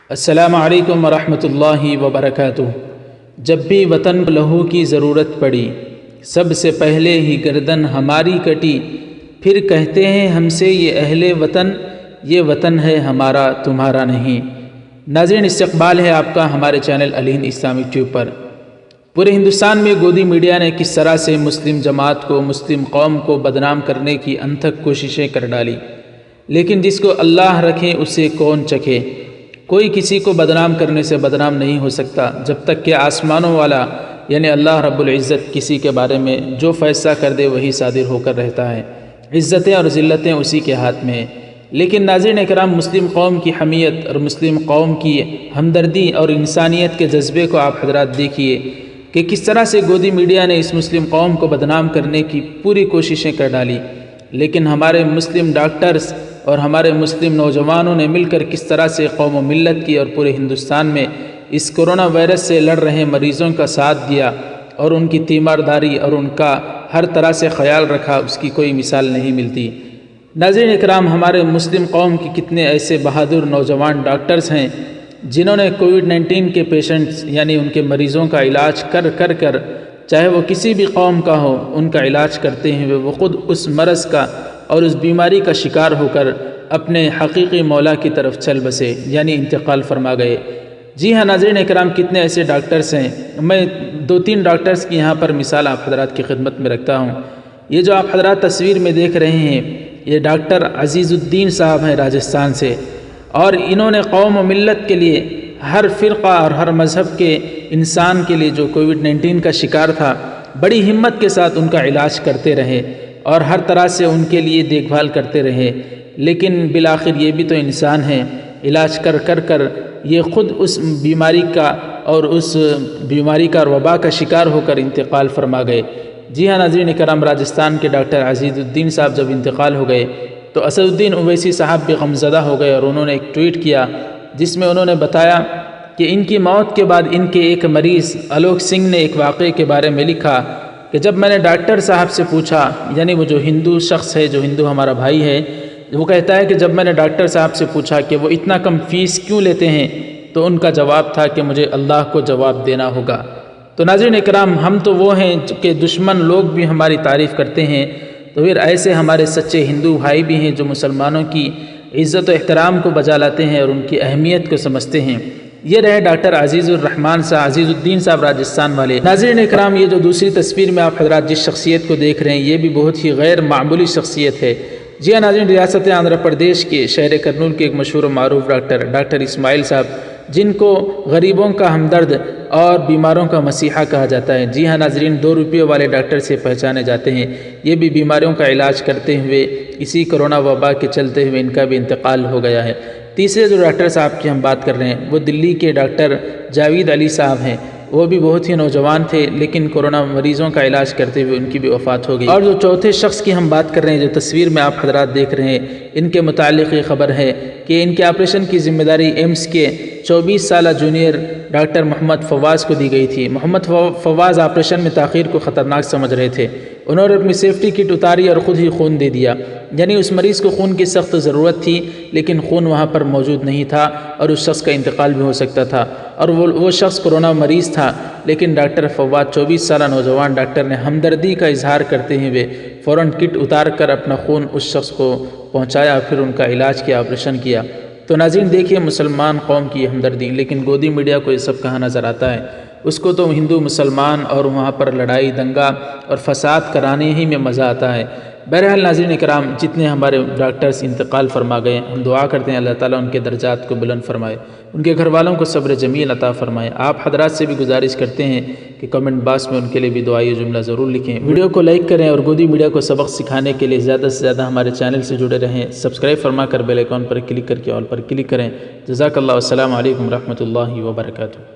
السلام علیکم ورحمۃ اللہ وبرکاتہ۔ جب بھی وطن کو لہو کی ضرورت پڑی، سب سے پہلے ہی گردن ہماری کٹی، پھر کہتے ہیں ہم سے یہ اہل وطن، یہ وطن ہے ہمارا تمہارا نہیں۔ ناظرین، استقبال ہے آپ کا ہمارے چینل الہند اسلامک ٹیوب پر۔ پورے ہندوستان میں گودی میڈیا نے کس طرح سے مسلم جماعت کو، مسلم قوم کو بدنام کرنے کی انتھک کوششیں کر ڈالی، لیکن جس کو اللہ رکھے اسے کون چکھے۔ کوئی کسی کو بدنام کرنے سے بدنام نہیں ہو سکتا جب تک کہ آسمانوں والا یعنی اللہ رب العزت کسی کے بارے میں جو فیصلہ کر دے وہی صادر ہو کر رہتا ہے۔ عزتیں اور ذلتیں اسی کے ہاتھ میں ہیں۔ لیکن ناظرین اکرام، مسلم قوم کی حمیت اور مسلم قوم کی ہمدردی اور انسانیت کے جذبے کو آپ حضرات دیکھیے کہ کس طرح سے گودی میڈیا نے اس مسلم قوم کو بدنام کرنے کی پوری کوششیں کر ڈالی، لیکن ہمارے مسلم ڈاکٹرز اور ہمارے مسلم نوجوانوں نے مل کر کس طرح سے قوم و ملت کی اور پورے ہندوستان میں اس کورونا وائرس سے لڑ رہے مریضوں کا ساتھ دیا اور ان کی تیمارداری اور ان کا ہر طرح سے خیال رکھا، اس کی کوئی مثال نہیں ملتی۔ ناظرین اکرام، ہمارے مسلم قوم کی کتنے ایسے بہادر نوجوان ڈاکٹرز ہیں جنہوں نے کووڈ-19 کے پیشنٹس یعنی ان کے مریضوں کا علاج کر چاہے وہ کسی بھی قوم کا ہو، ان کا علاج کرتے ہیں وہ خود اس مرض کا اور اس بیماری کا شکار ہو کر اپنے حقیقی مولا کی طرف چل بسے، یعنی انتقال فرما گئے۔ جی ہاں ناظرین اکرام، کتنے ایسے ڈاکٹرز ہیں، میں 2-3 ڈاکٹرز کی یہاں پر مثال آپ حضرات کی خدمت میں رکھتا ہوں۔ یہ جو آپ حضرات تصویر میں دیکھ رہے ہیں، یہ ڈاکٹر عزیز الدین صاحب ہیں راجستھان سے، اور انہوں نے قوم و ملت کے لیے، ہر فرقہ اور ہر مذہب کے انسان کے لیے جو کووڈ-19 کا شکار تھا، بڑی ہمت کے ساتھ ان کا علاج کرتے رہے اور ہر طرح سے ان کے لیے دیکھ بھال کرتے رہے۔ لیکن بالآخر یہ بھی تو انسان ہیں، علاج کر یہ خود اس بیماری کا اور اس بیماری کا وبا کا شکار ہو کر انتقال فرما گئے۔ جی ہاں ناظرین کرام، راجستھان کے ڈاکٹر عزیز الدین صاحب جب انتقال ہو گئے تو اسد الدین اویسی صاحب بھی غمزدہ ہو گئے اور انہوں نے ایک ٹویٹ کیا جس میں انہوں نے بتایا کہ ان کی موت کے بعد ان کے ایک مریض الوک سنگھ نے ایک واقعے کے بارے میں لکھا کہ جب میں نے ڈاکٹر صاحب سے پوچھا، یعنی وہ جو ہندو شخص ہے، جو ہندو ہمارا بھائی ہے، وہ کہتا ہے کہ جب میں نے ڈاکٹر صاحب سے پوچھا کہ وہ اتنا کم فیس کیوں لیتے ہیں تو ان کا جواب تھا کہ مجھے اللہ کو جواب دینا ہوگا۔ تو ناظرین اکرام، ہم تو وہ ہیں کہ دشمن لوگ بھی ہماری تعریف کرتے ہیں، تو پھر ایسے ہمارے سچے ہندو بھائی بھی ہیں جو مسلمانوں کی عزت و احترام کو بجا لاتے ہیں اور ان کی اہمیت کو سمجھتے ہیں۔ یہ رہے ڈاکٹر عزیز الدین صاحب راجستھان والے۔ ناظرین اکرام، یہ جو دوسری تصویر میں آپ حضرات جس شخصیت کو دیکھ رہے ہیں، یہ بھی بہت ہی غیر معمولی شخصیت ہے۔ جی ہاں ناظرین، ریاست آندھرا پردیش کے شہر کرنول کے ایک مشہور و معروف ڈاکٹر اسماعیل صاحب، جن کو غریبوں کا ہمدرد اور بیماروں کا مسیحا کہا جاتا ہے۔ جی ہاں ناظرین، 2 روپے والے ڈاکٹر سے پہچانے جاتے ہیں۔ یہ بھی بیماریوں کا علاج کرتے ہوئے اسی کورونا وبا کے چلتے ہوئے ان کا بھی انتقال ہو گیا ہے۔ تیسرے جو ڈاکٹر صاحب کی ہم بات کر رہے ہیں وہ دلی کے ڈاکٹر جاوید علی صاحب ہیں۔ وہ بھی بہت ہی نوجوان تھے، لیکن کورونا مریضوں کا علاج کرتے ہوئے ان کی بھی وفات ہو گئی۔ اور جو چوتھے شخص کی ہم بات کر رہے ہیں، جو تصویر میں آپ حضرات دیکھ رہے ہیں، ان کے متعلق یہ خبر ہے کہ ان کے آپریشن کی ذمہ داری ایمس کے 24 سالہ جونیئر ڈاکٹر محمد فواز کو دی گئی تھی۔ محمد فواز آپریشن میں تاخیر کو خطرناک سمجھ رہے تھے۔ انہوں نے اپنی سیفٹی کٹ اتاری اور خود ہی خون دے دیا، یعنی اس مریض کو خون کی سخت ضرورت تھی لیکن خون وہاں پر موجود نہیں تھا اور اس شخص کا انتقال بھی ہو سکتا تھا، اور وہ شخص کورونا مریض تھا۔ لیکن ڈاکٹر فواز 24 سالہ نوجوان ڈاکٹر نے ہمدردی کا اظہار کرتے ہوئے فوراً کٹ اتار کر اپنا خون اس شخص کو پہنچایا، پھر ان کا علاج کیا، آپریشن کیا۔ تو ناظرین دیکھیے مسلمان قوم کی ہمدردی، لیکن گودی میڈیا کو یہ سب کہاں نظر آتا ہے؟ اس کو تو ہندو مسلمان اور وہاں پر لڑائی دنگا اور فساد کرانے ہی میں مزہ آتا ہے۔ بہرحال ناظرین اکرام، جتنے ہمارے ڈاکٹرز انتقال فرما گئے، ہم دعا کرتے ہیں اللہ تعالیٰ ان کے درجات کو بلند فرمائے، ان کے گھر والوں کو صبر جمیل عطا فرمائے۔ آپ حضرات سے بھی گزارش کرتے ہیں کہ کمنٹ باکس میں ان کے لیے بھی دعائی جملہ ضرور لکھیں، ویڈیو کو لائک کریں اور گودی میڈیا کو سبق سکھانے کے لیے زیادہ سے زیادہ ہمارے چینل سے جڑے رہیں۔ سبسکرائب فرما کر بیل آئیکن پر کلک کر کے آل پر کلک کریں۔ جزاک اللہ، السلام علیکم ورحمۃ اللہ وبرکاتہ۔